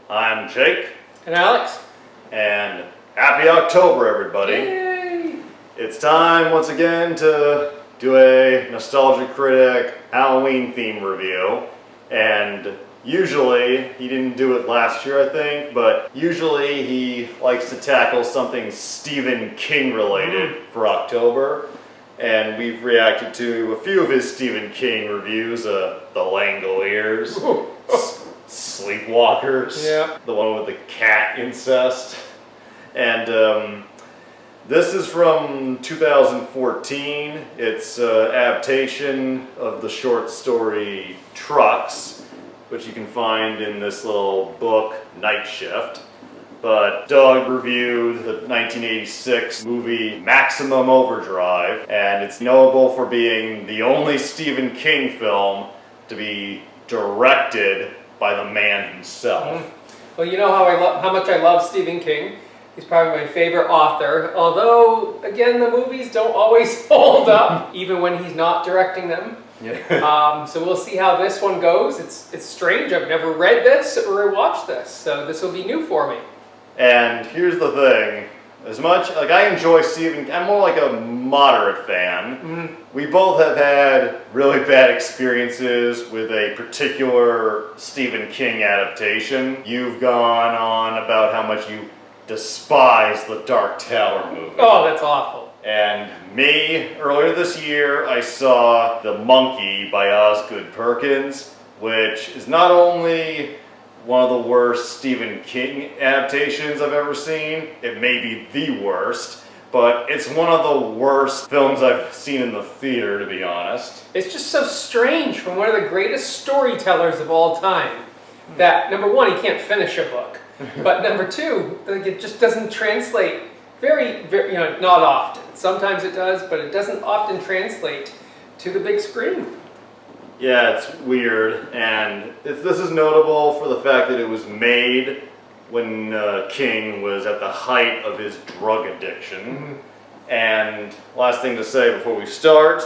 I'm Jake. And Alex. And happy October, everybody. Yay! It's time once again to do a Nostalgia Critic Halloween theme review. And usually, he didn't do it last year I think, but usually he likes to tackle something Stephen King related for October. And we've reacted to a few of his Stephen King reviews, The Langoliers, Sleepwalkers, the one with the cat incest. And this is from 2014. It's an adaptation of the short story Trucks, which you can find in this little book, Night Shift. But Doug reviewed the 1986 movie Maximum Overdrive, and it's notable for being the only Stephen King film to be directed by the man himself. Well, you know how much I love Stephen King. He's probably my favorite author, although, again, the movies don't always hold up, even when he's not directing them. Yeah. So we'll see how this one goes. It's strange. I've never read this or watched this, so this will be new for me. And here's the thing. As much, I enjoy Stephen, I'm more like a moderate fan. We both have had really bad experiences with a particular Stephen King adaptation. You've gone on about how much you despise the Dark Tower movie. Oh, that's awful. And me, earlier this year, I saw The Monkey by Osgood Perkins, which is not only one of the worst Stephen King adaptations I've ever seen. It may be the worst, but it's one of the worst films I've seen in the theater, to be honest. It's just so strange from one of the greatest storytellers of all time that, number one, he can't finish a book, but number two, it just doesn't translate very, not often. Sometimes it does, but it doesn't often translate to the big screen. Yeah, it's weird, and this is notable for the fact that it was made when King was at the height of his drug addiction. And last thing to say before we start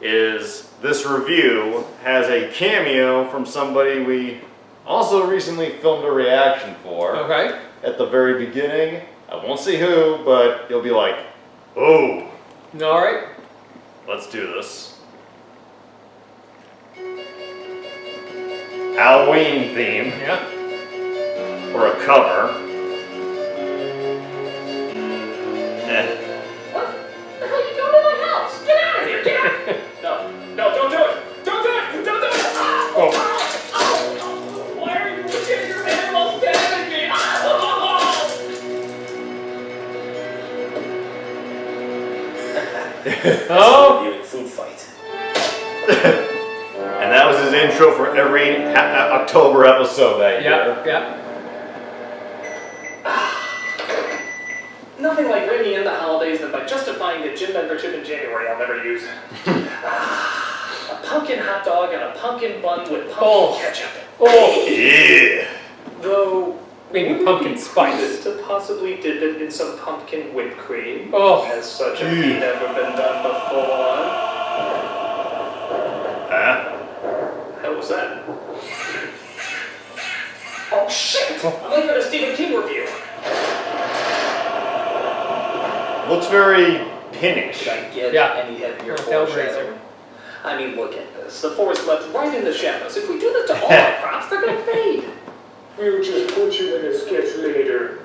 is this review has a cameo from somebody we also recently filmed a reaction for. Okay. At the very beginning. I won't say who, but you'll be like, oh. All right. Let's do this. Halloween theme. Yeah. Or a cover. What the hell are you doing in my house? Get out of here! Get out! No, don't do it! Don't do it! Don't do it! Why are you looking your hand while stabbing me? Oh! Food fight. And that was his intro for every October episode that year. Yeah. Nothing like bringing in the holidays than by justifying the gym membership in January I'll never use. A pumpkin hot dog and a pumpkin bun with pumpkin ketchup. Oh! Yeah! Though, Maybe pumpkin spice. to possibly dip it in some pumpkin whipped cream. Oh. Has such a feat never been done before? Huh? How was that? Oh shit! I'm late for the Stephen King review. Looks very pinnish. Should I get any heavier Hellraiser. foreshadow? I mean, look at this. The forest left right in the shadows. If we do this to all our props, they're gonna fade. We'll just put you in a sketch later.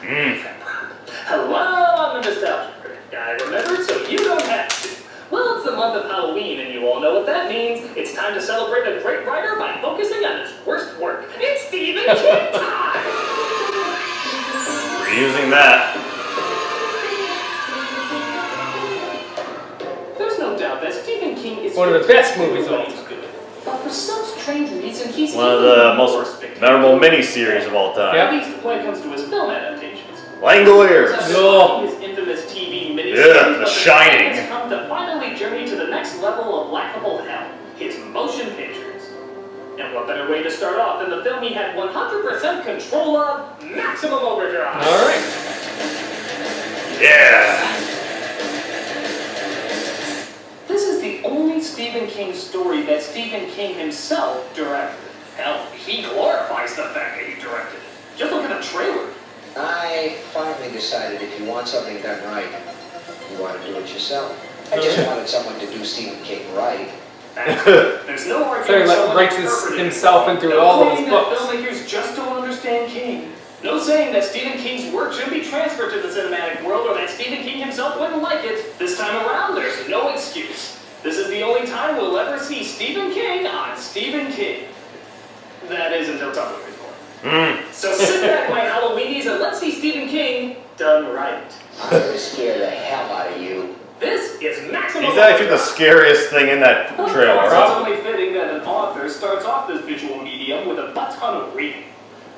Hello, I'm a Nostalgia Critic. I remembered, so you don't have to. Well, it's the month of Halloween, and you all know what that means. It's time to celebrate a great writer by focusing on his worst work. It's Stephen King time! We're using that. There's no doubt that Stephen King is One of the best movies of all time. But for some strange reason, he's One of the most memorable miniseries of all time. At least when it comes to his film adaptations. Langoliers! Oh. His infamous TV miniseries, Yeah, The but Shining. has come to finally journey to the next level of laughable hell, his motion pictures. And what better way to start off than the film he had 100% control of, Maximum Overdrive. All right. Yeah! This is the only Stephen King story that Stephen King himself directed. Hell, he glorifies the fact that he directed directed. Just look at the trailer. I finally decided if you want something done right, you want to do it yourself. I just wanted someone to do Stephen King right. There's no argument. So he breaks himself into all of his books. Filmmakers just don't understand King. No saying that Stephen King's work should be transferred to the cinematic world or that Stephen King himself wouldn't like it. This time around, there's no excuse. This is the only time we'll ever see Stephen King on Stephen King. That is until Tumblr report. So sit back, my Halloweenies, and let's see Stephen King done right. I'm going to scare the hell out of you. This is Maximum He's actually the Overdrive. scariest thing in that trailer. It's only fitting that an author starts off this visual medium with a butt ton of reading.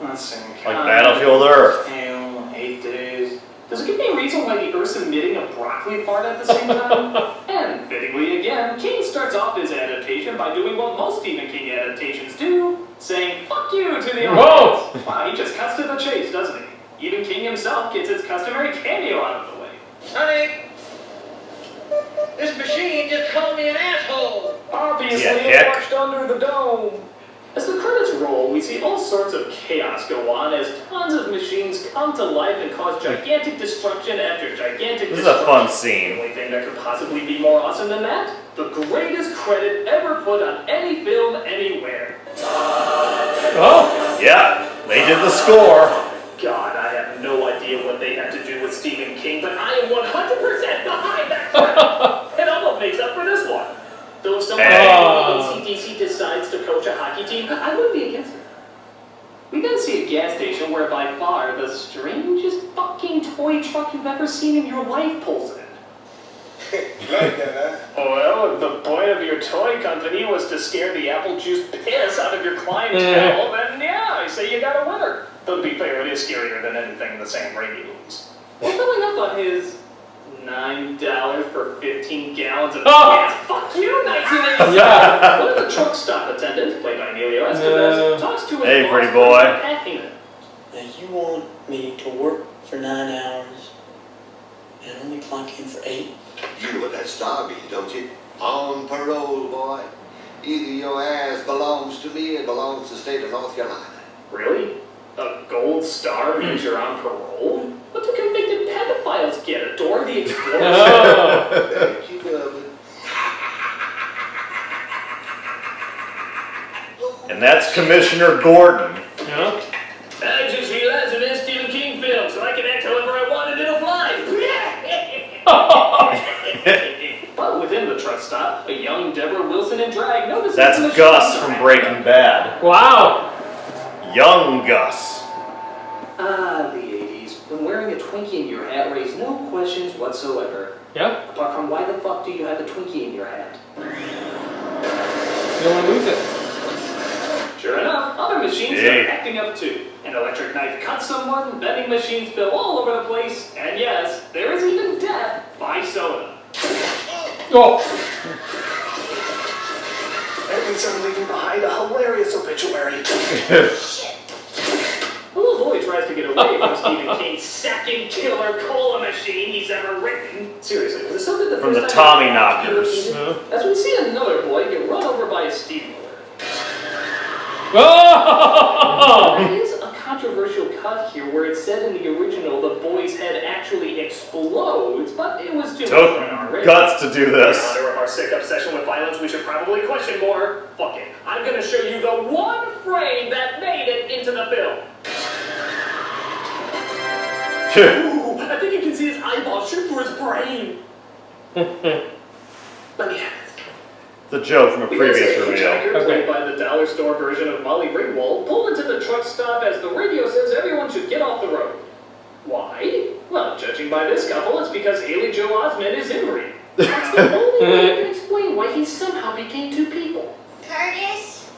Let's see. Like Battlefield Earth. 8 days. Does it give me a reason why the Earth's emitting a broccoli fart at the same time? And fittingly again, King starts off his adaptation by doing what most Stephen King adaptations do, saying "fuck you" to the audience. Wow, he just cuts to the chase, doesn't he? Even King himself gets his customary cameo out of the way. Honey, this machine just called me an asshole. Obviously, Yeah, it washed under the dome. As the credits roll, we see all sorts of chaos go on as tons of machines come to life and cause gigantic destruction after gigantic This is a fun The scene. only thing that could possibly be more awesome than that? The greatest credit ever put on any film anywhere. Oh, Yeah, they did the score. God, I have no idea what they had to do with Stephen King, but I am 100% behind that credit. It almost makes up for this one. Though if someone from CDC decides to coach a hockey team, I wouldn't be against it. We then see a gas station where by far the strangest fucking toy truck you've ever seen in your life pulls in. Well, if the point of your toy company was to scare the apple juice piss out of your clientele, then yeah, I say you got a winner. Though to be fair, it is scarier than anything the Sam Raimi movies. We're filling up on his $9 for 15 gallons of gas. Fuck you, 1987. Yeah. One of the truck stop attendants, played by Emilio Estevez, talks to his Hey, boss pretty about boy. packing it. Now you want me to work for 9 hours and only clock in for 8? You know what that star means, don't you? On parole, boy. Either your ass belongs to me or it belongs to the state of North Carolina. Really? A gold star means you're on parole? What do convicted pedophiles get? A Dora the Explorer? Thank you, Governor. And that's Commissioner Gordon. yeah. I just realized it is Stephen King film, so I can act however I want and it'll fly. But within the truck stop, a young Deborah Wilson in drag notices That's the machine Gus from gun. Breaking Bad. Wow. Young Gus. Ah, the 80s. When wearing a Twinkie in your hat raised no questions whatsoever. Yeah. Apart from why the fuck do you have a Twinkie in your hat? You don't want to lose it. Sure enough, other machines Hey. are acting up too. An electric knife cuts someone, vending machines spill all over the place, and yes, there is even death by soda. Oh. Enemies are leaving behind a hilarious obituary. A little boy tries to get away from Stephen King's second killer cola machine he's ever written. Seriously, was it something the From first the time Tommy I watched Knockers. Stephen King? As we see another boy get run over by a steamroller. Oh. There is a controversial cut here where it said in the original the boy's head actually explodes, but it was too much Took for an R-rating. guts to do In this. honor of our sick obsession with violence, we should probably question more. Fuck it. I'm gonna show you the one frame that made it into the film. Ooh, I think you can see his eyeball shoot through his brain. Let me have it. The joke from a We gotta previous say, reveal. Hitchhiker, Okay. played by the dollar store version of Molly Ringwald, pulled into the truck stop as the radio says everyone should get off the road. Why? Well, judging by this couple, it's because Haley Joel Osment is inbreeding. That's the only way I can explain why he somehow became two people. Curtis?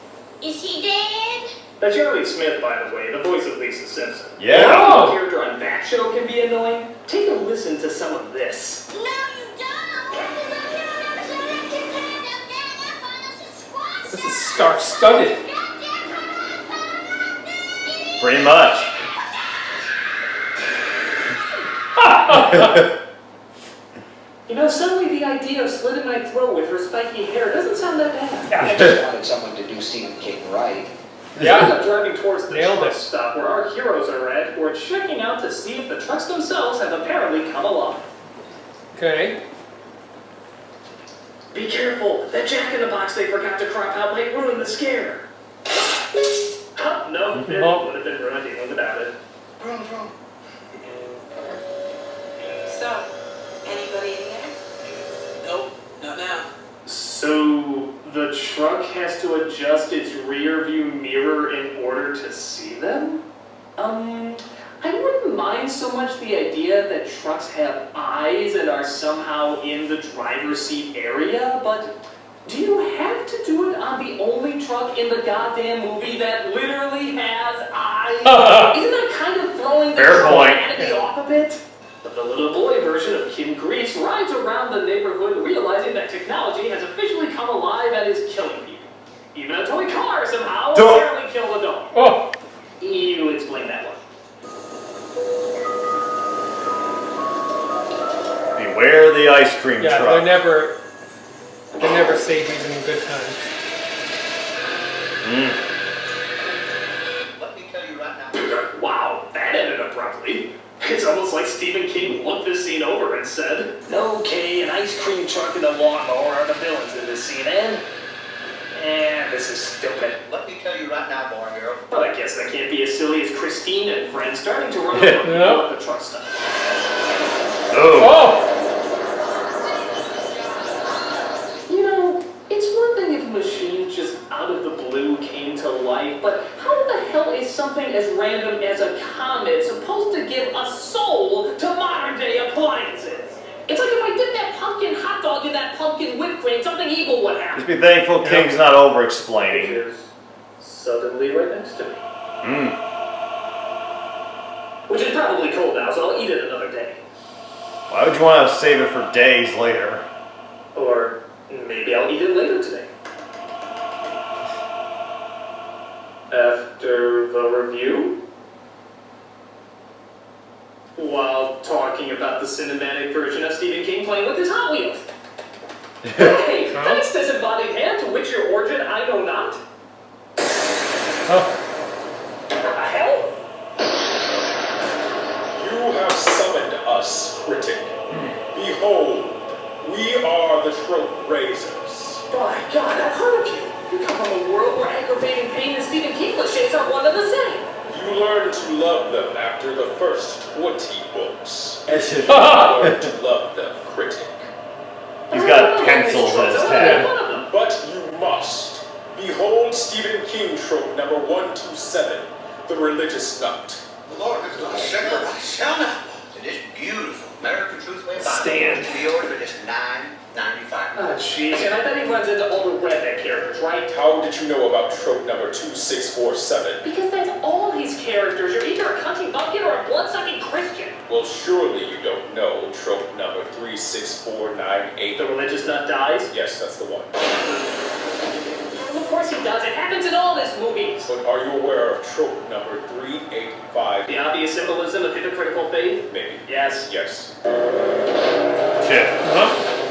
Is he dead? That's Charlie Smith, by the way, the voice of Lisa Simpson. Yeah. How the character on that show can be annoying? Take a listen to some of this. No, you don't! This is star-studded. Pretty much. You know, suddenly the idea of slitting my throat with her spiky hair doesn't sound that bad. I just wanted someone to do Stephen King right. Yeah. Instead of driving towards the Nailed truck it. stop where our heroes are at, we're checking out to see if the trucks themselves have apparently come along. Okay. Be careful, that jack-in-the-box they forgot to crop out might ruin the scare. Oh, no, it Oh. would have been ruined even without it. So, anybody in there? Nope, not now. So, the truck has to adjust its rear view mirror in order to see them? I wouldn't mind so much the idea that trucks have eyes and are somehow in the driver's seat area, but do you have to do it on the only truck in the goddamn movie that literally has eyes? Isn't that kind of throwing the Fair point. humanity off a bit? But the little boy version of Kim Grease rides around the neighborhood realizing that technology has officially come alive and is killing people. Even a toy car somehow apparently killed a dog. Oh. You explain that one. Beware the ice cream Yeah, truck. they're never saviors in good times. Let me tell you right now. Wow, that ended abruptly. It's almost like Stephen King looked this scene over and said, "Okay, an ice cream truck and a lawnmower are the villains in this scene, and this is stupid." Let me tell you right now, boy, girl. But I guess that can't be as silly as Christine and friends starting to run over people Yeah. at the truck stop. Oh. You know, it's one thing if machines just out of the blue came to life, but how the hell is something as random as a comet supposed to give a soul to modern day appliances? It's like if I dipped that pumpkin hot dog in that pumpkin whipped cream, something evil would happen. Just be thankful King's not over-explaining. Here's suddenly right next to me. Which is probably cold now, so I'll eat it another day. Why would you want to save it for days later? Or maybe I'll eat it later today. After the review? While talking about the cinematic version of Stephen King playing with his Hot Wheels. Hey, thanks, disembodied hand, to which your origin I know not. Oh. What the hell? You have summoned us, critic. Behold, we are the trope raisers. By God, I've heard of you. You come from a world where aggravating pain and Stephen King cliches are one and the same. You learn to love them after the first 20 books. You learn to love them, critic. He's got pencils in his head. But you must. Behold Stephen King trope number 127, the religious nut. Lord, it's not shut up. It is beautiful. American Truth Way Bible. Stand. To be ordered for just $9.95. Oh, jeez, and I bet he runs into all the redneck characters, right? How did you know about trope number 2647? Because that's all his characters. You're either a country bumpkin or a blood-sucking Christian. Well, surely you don't know trope number 36498. The religious nut dies? Yes, that's the one. Well, of course he does. It happens in all his movies. But are you aware of trope number 385? The obvious symbolism of hypocritical faith? Maybe. Yes. Yes.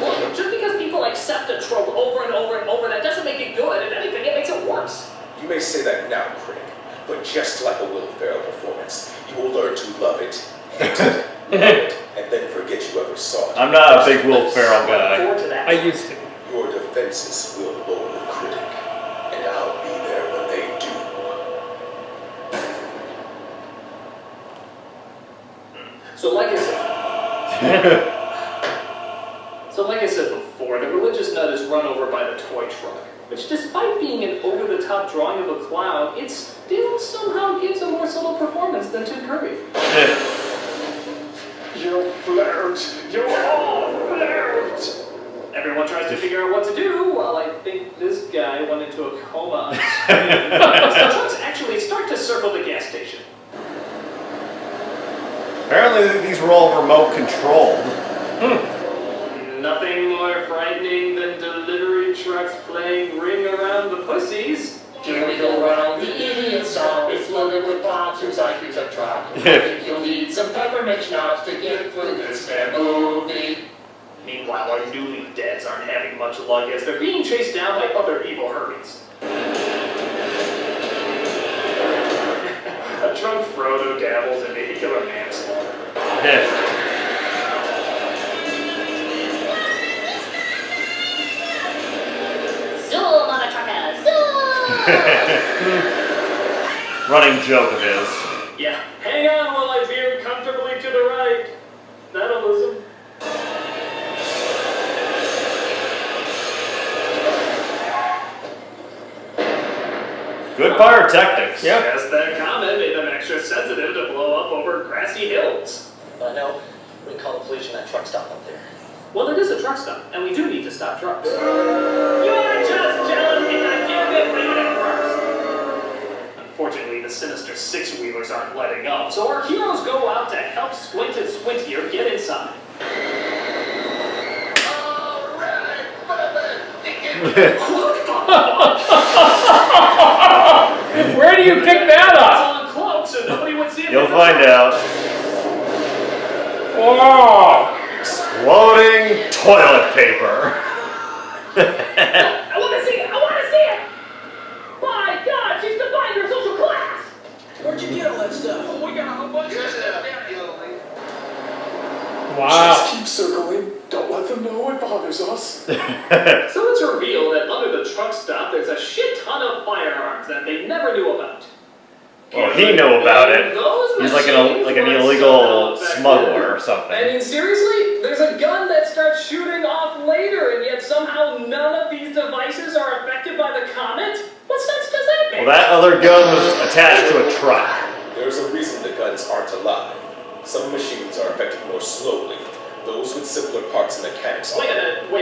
Look, just because people accept a trope over and over and over, that doesn't make it good. If anything, it makes it worse. You may say that now, critic, but just like a Will Ferrell performance, you will learn to love it, hate it, love it, and then forget you ever saw it. I'm not a big Will Ferrell Look guy. forward to that. I used to. Your defenses will lower the critic, and I'll be there when they do. So like I said before, the religious nut is run over by the toy truck, which despite being an over-the-top drawing of a clown, it still somehow gives a more subtle performance than Tim Curry. You flirt! You all flirt! Everyone tries to figure out what to do, while I think this guy went into a coma on screen. The trucks actually start to circle the gas station. Apparently these were all remote controlled. Nothing more frightening than delivery trucks playing Ring Around the Pussies. Here we go round the idiot song. It's loaded with pops whose IQs are dropped. I think you'll need some peppermint schnapps to get through this damn movie. Meanwhile, our newly deads aren't having much luck as they're being chased down by other evil hermits. also dabbles in vehicular manslaughter. Zoom, mother trucker, zoom! Running joke of his. Yeah, hang on while I veer comfortably to the right. That'll lose him. Good pyrotechnics. Yeah. Guess that comment made them extra sensitive to blow up over grassy hills. No, we can call the police on that truck stop up there. Well, it is a truck stop, and we do need to stop trucks. You're just jealous because you didn't leave it first. Unfortunately, the sinister six-wheelers aren't letting up, so our heroes go out to help Squint and Squintier get inside. Where do you pick that It's up? on cloak, so nobody would see it. You'll find out. Oh! Exploding toilet paper. I want to see it! I want to see it! My God, she's defying her social class! Where'd you get all that stuff? Oh, we got a whole bunch of stuff down here. Wow. Just keep circling. Don't let them know it bothers us. So it's revealed that under the truck stop, there's a shit ton of firearms that they never knew about. Well, he knew about it. Those He's like machines an weren't illegal somehow smuggler or I something. mean, seriously? There's a gun that starts shooting off later, and yet somehow none of these devices are affected by the comet? What sense does that make? Well, that other gun was attached to a truck. There's a reason the guns aren't alive. Some machines are affected more slowly. Those with simpler parts and mechanics are. Wait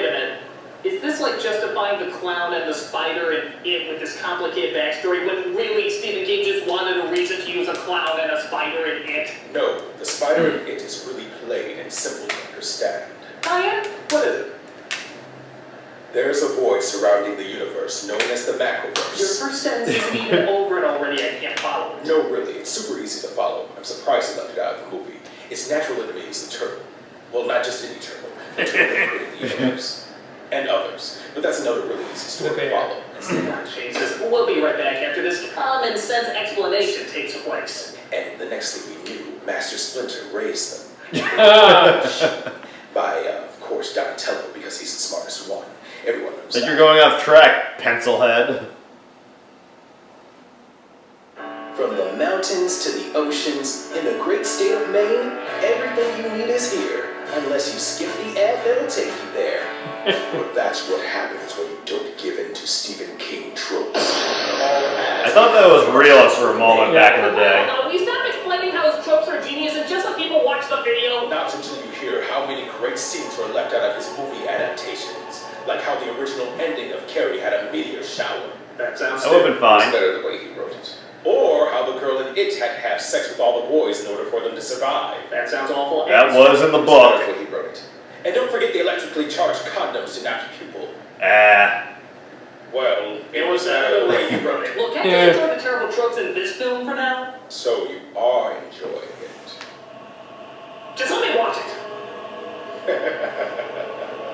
a minute. Is this like justifying the clown and the spider and it with this complicated backstory when really Stephen King just wanted a reason to use a clown and a spider and it? No, the spider in it is really plain and simple to understand. Oh yeah? What is it? There's a voice surrounding the universe known as the Your Macroverse. first sentence is even over and already I can't follow it. No, really, it's super easy to follow. I'm surprised they left it out of the movie. It's natural enemy is the turtle. Well, not just any turtle. The turtle that created the universe. And others. But that's another really easy story to follow. Jesus, we'll be right back after this common sense explanation takes place. And the next thing we knew, Master Splinter raised them. By, of course, Donatello, because he's the smartest one. Everyone knows Think that. you're going off track, Pencilhead. From the mountains to the oceans, in the great state of Maine, everything you need is here. Unless you skip the ad that'll take you there. But that's what happens when you don't give in to Stephen King tropes. I thought that was real for a moment back in the day. Will you stop explaining how his tropes are genius and just let people watch the video? Not until you hear how many great scenes were left out of his movie adaptations. Like how the original ending of Carrie had a meteor shower. That sounds That would have been fine. It's better the way he wrote it. Or how the girl in It had to have sex with all the boys in order for them to survive. That sounds awful. That was in the book. That's what he wrote it. And don't forget the electrically charged condoms to knock people. Well, It was the way you wrote it. Well, can't you enjoy the terrible tropes in this film for now? So you are enjoying it. Just let me watch it.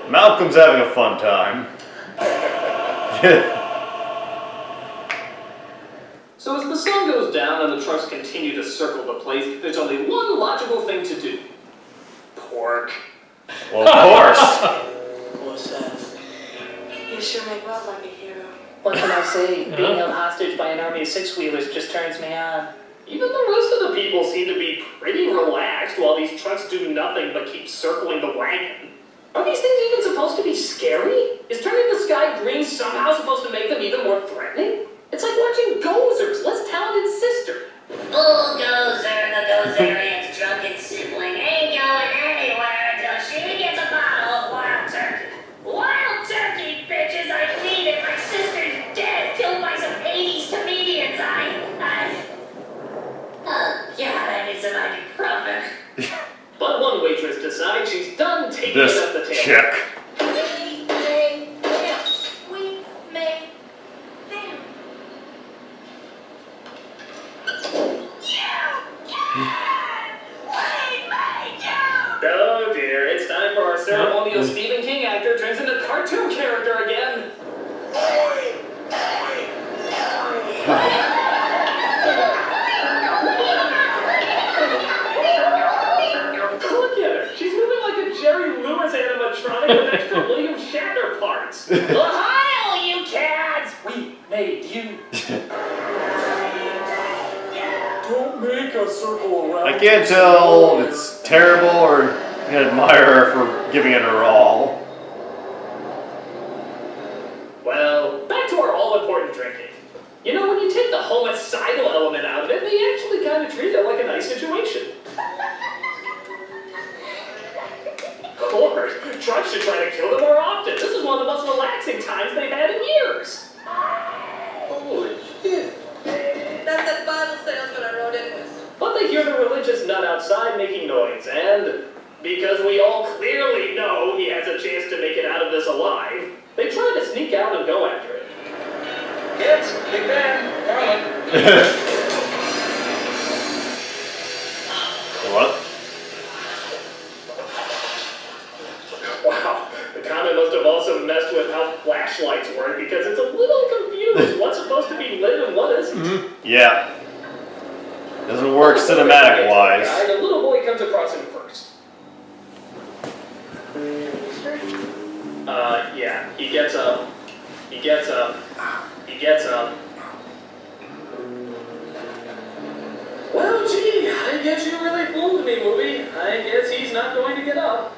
Malcolm's having a fun time. So as the sun goes down and the trucks continue to circle the place, there's only one logical thing to do. Pork. Well, of course. What's that? You sure make love like a hero. What can I say? Being held hostage by an army of six-wheelers just turns me on. Even the rest of the people seem to be pretty relaxed while these trucks do nothing but keep circling the wagon. Are these things even supposed to be scary? Is turning the sky green somehow supposed to make them even more threatening? It's like watching Gozer's less talented sister. Bulldozer, the Gozerian's drunken sibling, ain't going anywhere until she gets a bottle of wild turkey. Wild turkey, bitches! I need it. My sister's dead, killed by some 80s comedians. Oh God, I need some ibuprofen. But one waitress decides she's done taking This it up the table. chick. We make them. Oh dear, it's time for our ceremonial Stephen King actor turns into cartoon character again. with extra William Shatner parts. Ohio, you cats! We made you. Don't make a circle around. I can't tell if it's terrible or you admire her for giving it her all. Well, back to our all-important drinking. You know, when you take the homicidal element out of it, they actually kind of treat it like a nice situation. Lord, trucks should try to kill them more often. This is one of the most relaxing times they've had in years. Holy shit. That's that Bible salesman I rode in with. But they hear the religious nut outside making noise, and because we all clearly know he has a chance to make it out of this alive, they try to sneak out and go after it. Kids, Big Ben, Carlin. What? Wow, the comment must have also messed with how flashlights work because it's a little confused what's supposed to be lit and what isn't. Yeah. Doesn't work cinematic wise. The little boy comes across him first. Yeah, he gets up. He gets up. He gets up. Well, gee, I guess you really fooled me, movie. I guess he's not going to get up.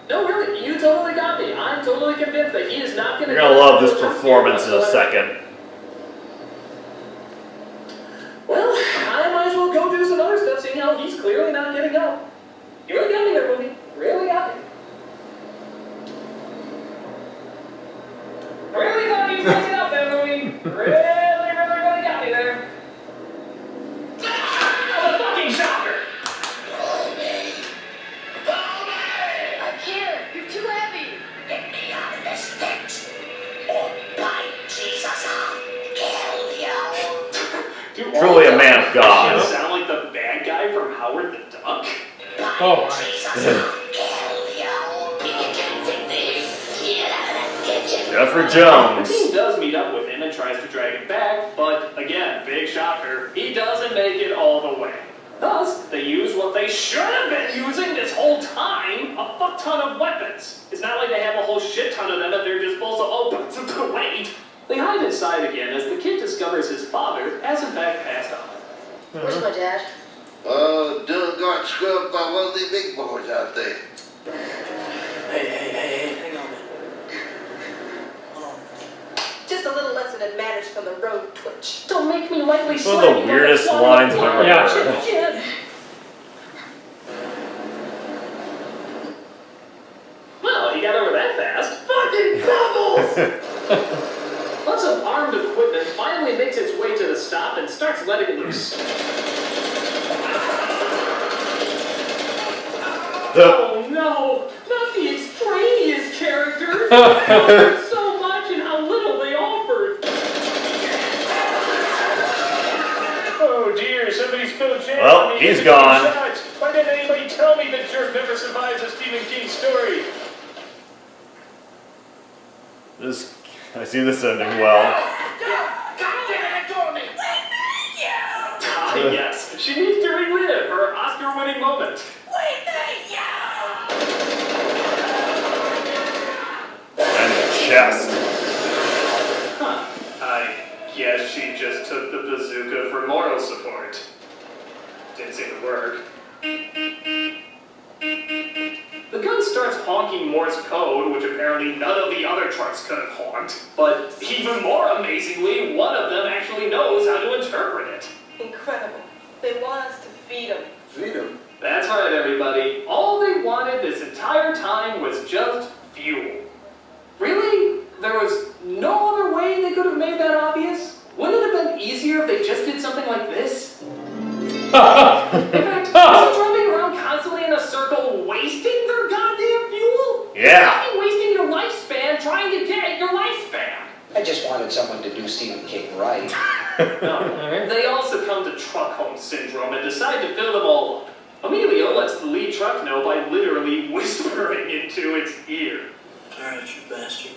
No, really, you totally got me. I'm totally convinced that he is not going to You're gonna love this performance in a second. Well, I might as well go do some other stuff, seeing how he's clearly not getting up. You really got me there, movie. Really got me. Really thought he was going to get up there, movie. Really got me there. Oh, the fucking shocker! I can't. You're too heavy. Get me out of this pit, or by Jesus, I'll kill you. Truly a man of God. You sound like the bad guy from Howard the Duck. Oh, Jeffrey The Jones. team does meet up with him and tries to drag him back, but again, big shocker, he doesn't make it all the way. Thus, they use what they should have been using this whole time, a fuck ton of weapons. It's not like they have a whole shit ton of them at their disposal. Oh, wait. They hide inside again as the kid discovers his father has in fact passed on. Where's my dad? Doug got scrubbed by one of the big boys out there. Hey, hang on a minute. Just a little lesson in manners from the road twitch. Don't make me lightly It's one of the weirdest lines I've ever heard. Well, he got over that fast. Fucking bubbles! Lots of armed equipment finally makes its way to the stop and starts letting loose. Oh no! Not the extraneous characters! They offered so much and how little they offered! Oh dear, somebody spilled jam Well, on me. he's gone. Shots. Why didn't anybody tell me that jerk never survives a Stephen King story? I see this ending well. Yes, she needs to relive her Oscar-winning moment. And the chest. Huh. I guess she just took the bazooka for moral support. Didn't seem to work. The gun starts honking Morse code, which apparently none of the other trucks could have honked. But even more amazingly, one of them actually knows how to interpret it. Incredible. They want us to feed them. Feed him. That's right, everybody. All they wanted this entire time was just fuel. Really? There was no other way they could have made that obvious? Wouldn't it have been easier if they just did something like this? In fact, is it driving around constantly in a circle wasting their goddamn fuel? Yeah. You're wasting your lifespan trying to get your lifespan. I just wanted someone to do Stephen King right. No. They all succumb to truck home syndrome and decide to fill them all up. Emilio lets the lead truck know by literally whispering into its ear. Alright, you bastard.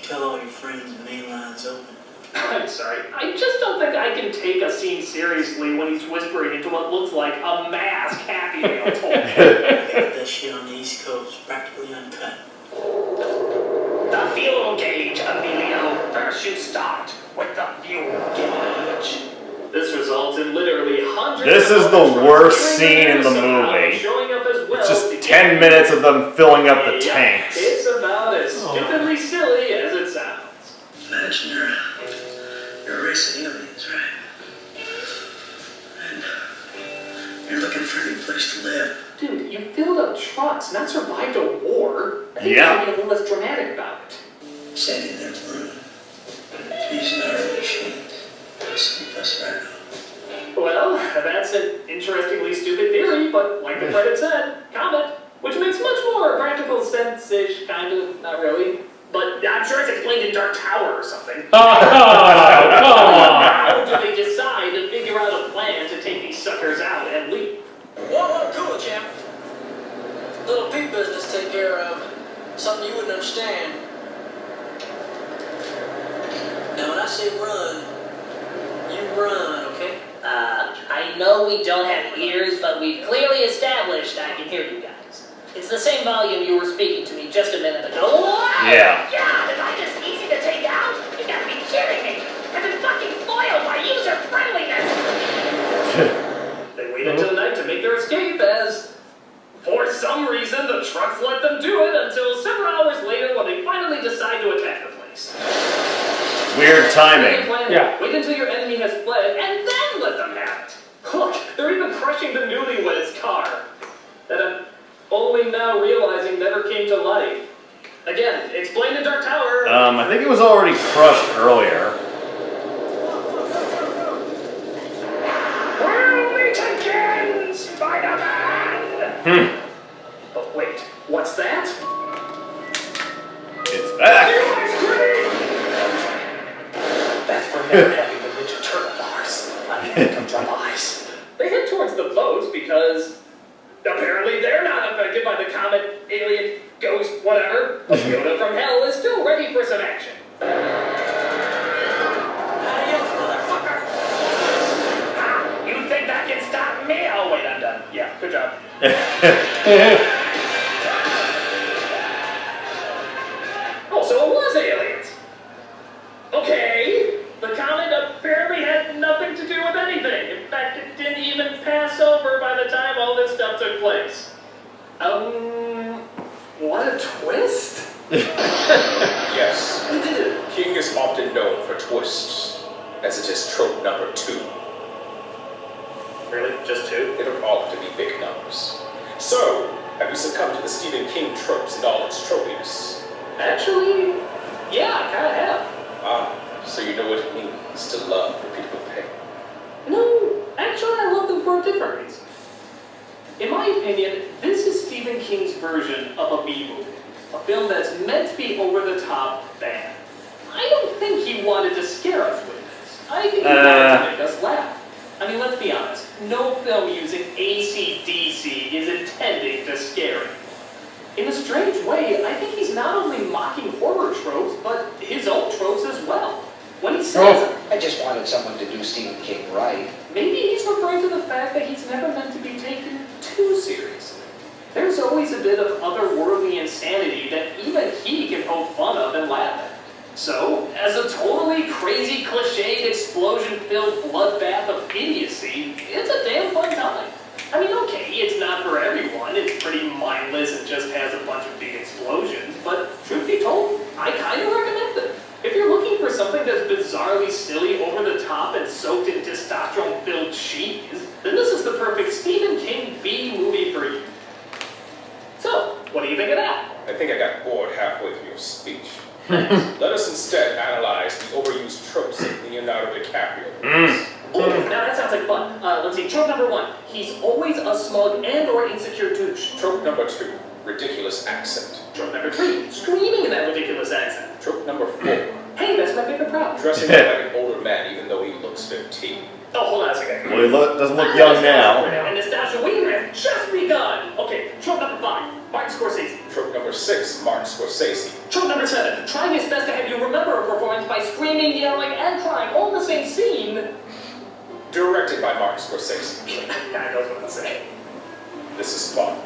Tell all your friends the main line's open. I'm sorry, I just don't think I can take a scene seriously when he's whispering into what looks like a masked Happy Meal toy. That shit on the East Coast, practically uncut. The fuel gauge, Emilio. Parachute stopped with the fuel gauge. This results in literally hundreds. This is the worst scene in the movie. It's just 10 minutes of them filling up the tanks. It's about as stupidly silly as it sounds. Imagine you're racing aliens, right? And you're looking for a new place to live. Dude, you filled up trucks, not survived a war. I think Yeah. you should be a little less dramatic about it. Sending them room. Using our machines. Sweep us right up. Well, that's an interestingly stupid theory, but like the credit said, comet, which makes much more practical sense-ish, kind of, not really. But I'm sure it's explained in Dark Tower or something. Oh, come on. How do they decide to figure out a plan to take these suckers out and leave? Whoa, cool, champ. Little pig business take care of. Something you wouldn't understand. Now, when I say run, you run, okay? I know we don't have ears, but we've clearly established I can hear you guys. It's the same volume you were speaking to me just a minute ago. Wow! Yeah. God, am I this easy to take out? You gotta be kidding me! I've been fucking foiled by user friendliness! They wait until night to make their escape as, for some reason, the trucks let them do it until several hours later when they finally decide to attack the place. Weird timing. Yeah. Wait until your enemy has fled and then let them have it. Look, they're even crushing the newlyweds' car that I'm only now realizing never came to life. Again, explain in Dark Tower. I think it was already crushed earlier. We'll meet again, Spider-Man! But wait, what's that? It's back. That's for never having the Ninja Turtle bars. I need to come drop eyes. They head towards the boats because apparently they're not affected by the comet, alien, ghost, whatever. But Yoda from Hell is still ready for some action. Adios, motherfucker! Ah, you think that can stop me? Oh, wait, I'm done. Yeah, good job. Oh, so it was aliens. Okay, the comet apparently had nothing to do with anything. In fact, it didn't even pass over by the time all this stuff took place. What a twist? Yes. King is often known for twists, as it is trope number 2. Really? Just 2? They don't often be big numbers. So, have you succumbed to the Stephen King tropes and all its tropiness? Actually, yeah, I kinda have. Ah, so you know what it means to love repeatable pain. No, actually I love them for a different reason. In my opinion, this is Stephen King's version of a B movie. A film that's meant to be over-the-top bad. I don't think he wanted to scare us with this. I think he wanted to make us laugh. I mean, let's be honest. No film using AC/DC is intending to scare you. In a strange way, I think he's not only mocking horror tropes, but his own tropes as well. When he says, I just wanted someone to do Stephen King right. maybe he's referring to the fact that he's never meant to be taken too seriously. There's always a bit of otherworldly insanity that even he can poke fun of and laugh at. So, as a totally crazy, cliched, explosion-filled bloodbath of idiocy, it's a damn fun time. I mean, okay, it's not for everyone, it's pretty mindless and just has a bunch of big explosions, but truth be told, I kind of recommend it. If you're looking for something that's bizarrely silly, over the top, and soaked in testosterone-filled cheese, then this is the perfect Stephen King B movie for you. So, what do you think of that? I think I got bored halfway through your speech. Let us instead analyze the overused tropes of Leonardo DiCaprio. Oh, now that sounds like fun. Let's see, trope number 1. He's always a smug and or insecure douche. Trope number 2, ridiculous accent. Trope number 3, screaming in that ridiculous accent. Trope number 4, hey, that's my favorite problem. dressing up like an older man even though he looks 15. Oh, hold on a second. Well, he doesn't look young now. And nostalgia waiting has just begun. Okay, trope number 5, Martin Scorsese. Trope number 6, Martin Scorsese. Trope number 7, trying his best to have you remember a performance by screaming, yelling, and crying all in the same scene. Directed by Martin Scorsese. Guy knows what to say. This is fun.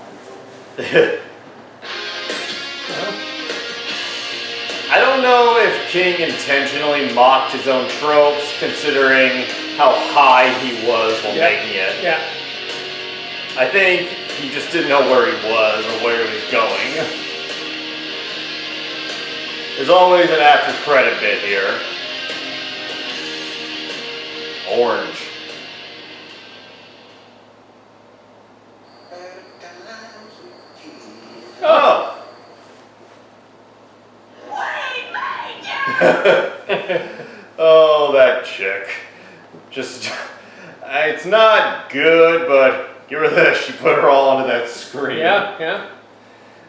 I don't know if King intentionally mocked his own tropes, considering how high he was while making it. Yeah. I think he just didn't know where he was or where he was going. There's always an after credit bit here. Orange. Oh! Oh, that chick. Just, it's not good, but give her this. She put her all onto that screen. Yeah, yeah.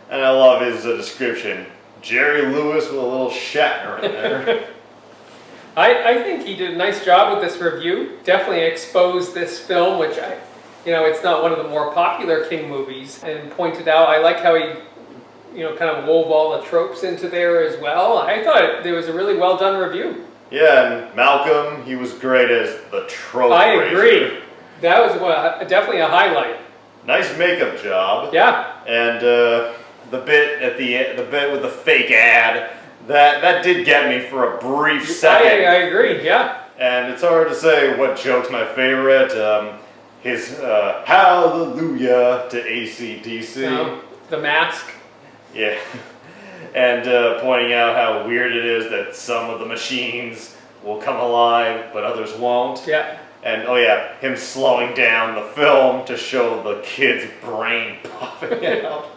And I love his description. Jerry Lewis with a little Shatner in there. I think he did a nice job with this review. Definitely exposed this film, which it's not one of the more popular King movies, and pointed out, I like how he, kind of wove all the tropes into there as well. I thought it was a really well done review. Yeah, and Malcolm, he was great as the trope I raiser. agree. That was definitely a highlight. Nice makeup job. Yeah. And the bit with the fake ad, that did get me for a brief second. I agree, yeah. And it's hard to say what joke's my favorite. His hallelujah to AC/DC. The mask. Yeah. And pointing out how weird it is that some of the machines will come alive, but others won't. Yeah. And, oh yeah, him slowing down the film to show the kid's brain popping out.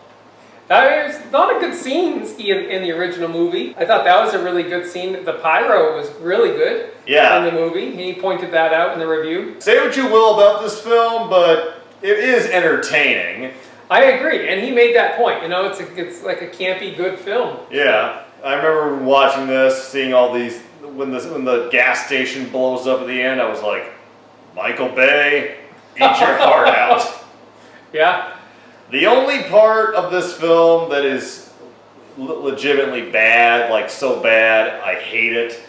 It's not a good scene in the original movie. I thought that was a really good scene. The pyro was really good in the movie. He pointed that out in the review. Say what you will about this film, but it is entertaining. I agree, and he made that point. It's like a campy, good film. Yeah, I remember watching this, seeing all these, when the gas station blows up at the end, I was like, Michael Bay, eat your heart out. Yeah. The only part of this film that is legitimately bad, like so bad, I hate it,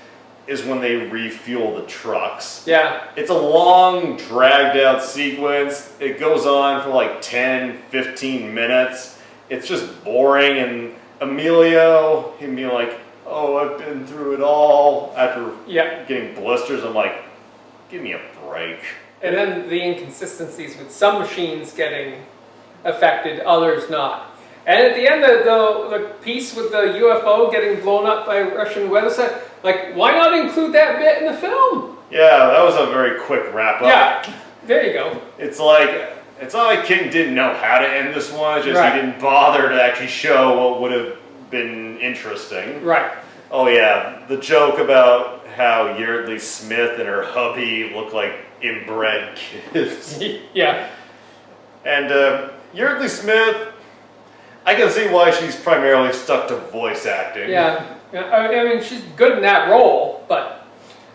is when they refuel the trucks. Yeah. It's a long, dragged out sequence. It goes on for like 10, 15 minutes. It's just boring, and Emilio, him being like, oh, I've been through it all, after getting blisters, I'm like, give me a break. And then the inconsistencies with some machines getting affected, others not. And at the end, the piece with the UFO getting blown up by Russian weather side, like, why not include that bit in the film? Yeah, that was a very quick wrap up. Yeah, there you go. It's not like King didn't know how to end this one, it's just Right. he didn't bother to actually show what would have been interesting. Right. Oh yeah, the joke about how Yeardley Smith and her hubby look like inbred kids. Yeah. And Yeardley Smith, I can see why she's primarily stuck to voice acting. Yeah. I mean, she's good in that role, but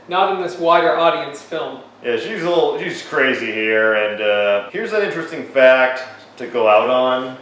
not in this wider audience film. Yeah, she's crazy here, and here's an interesting fact to go out on.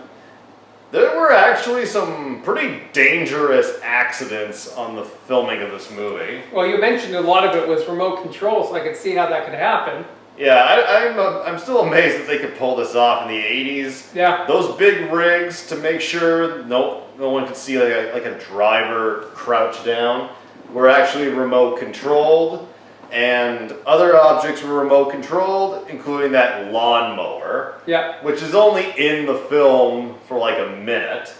There were actually some pretty dangerous accidents on the filming of this movie. Well, you mentioned a lot of it was remote control, so I could see how that could happen. Yeah, I'm still amazed that they could pull this off in the 80s. Yeah. Those big rigs to make sure no one could see like a driver crouch down were actually remote controlled, and other objects were remote controlled, including that lawnmower. Yeah. Which is only in the film for like a minute,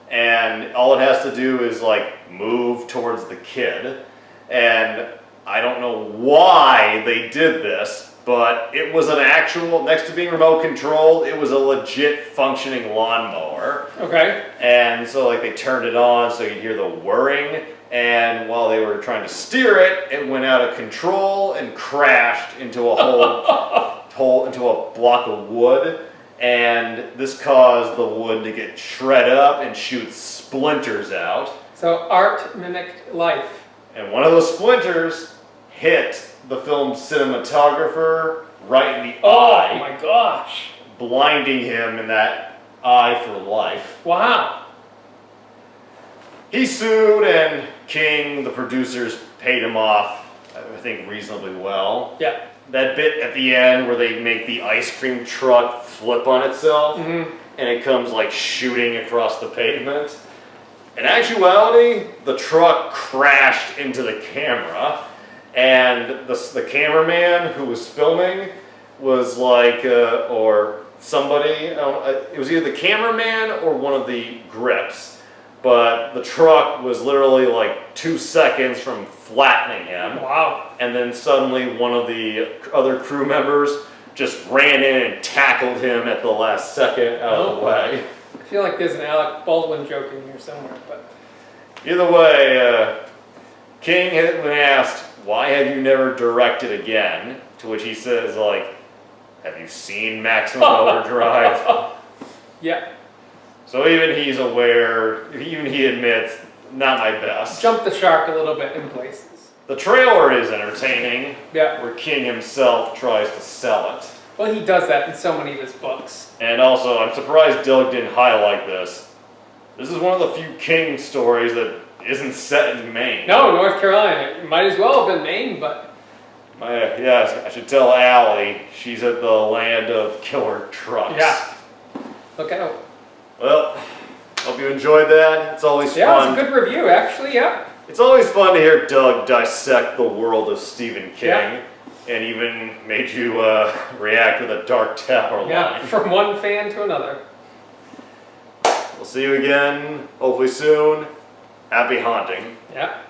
and all it has to do is like move towards the kid. And I don't know why they did this, but it was an actual, next to being remote controlled, it was a legit functioning lawnmower. Okay. And so like they turned it on so you'd hear the whirring, and while they were trying to steer it, it went out of control and crashed into a into a block of wood, and this caused the wood to get shred up and shoot splinters out. So art mimicked life. And one of those splinters hit the film's cinematographer right in the eye. Oh my gosh. Blinding him in that eye for life. Wow. he sued, and King, the producers, paid him off, I think, reasonably well. Yeah. That bit at the end where they make the ice cream truck flip on itself, and it comes like shooting across the pavement. In actuality, the truck crashed into the camera, and the cameraman who was filming was like, or somebody, it was either the cameraman or one of the grips, but the truck was literally like 2 seconds from flattening him. Wow. And then suddenly one of the other crew members just ran in and tackled him at the last second out of the way. I feel like there's an Alec Baldwin joke in here somewhere, but... Either way, King had been asked, why have you never directed again? To which he says, like, have you seen Maximum Overdrive? Yeah. So even he's aware, even he admits, not my best. Jump the shark a little bit in places. The trailer is entertaining, Yeah. where King himself tries to sell it. Well, he does that in so many of his books. And also, I'm surprised Doug didn't highlight this. This is one of the few King stories that isn't set in Maine. No, North Carolina. It might as well have been Maine, but... Yeah, I should tell Allie. She's at the land of killer trucks. Yeah. Look out. Well, hope you enjoyed that. It's always fun. Yeah, it's a good review, actually, yeah. It's always fun to hear Doug dissect the world of Stephen King. Yeah. And even made you react with a Dark Tower line. Yeah, from one fan to another. We'll see you again, hopefully soon. Happy haunting. Yeah.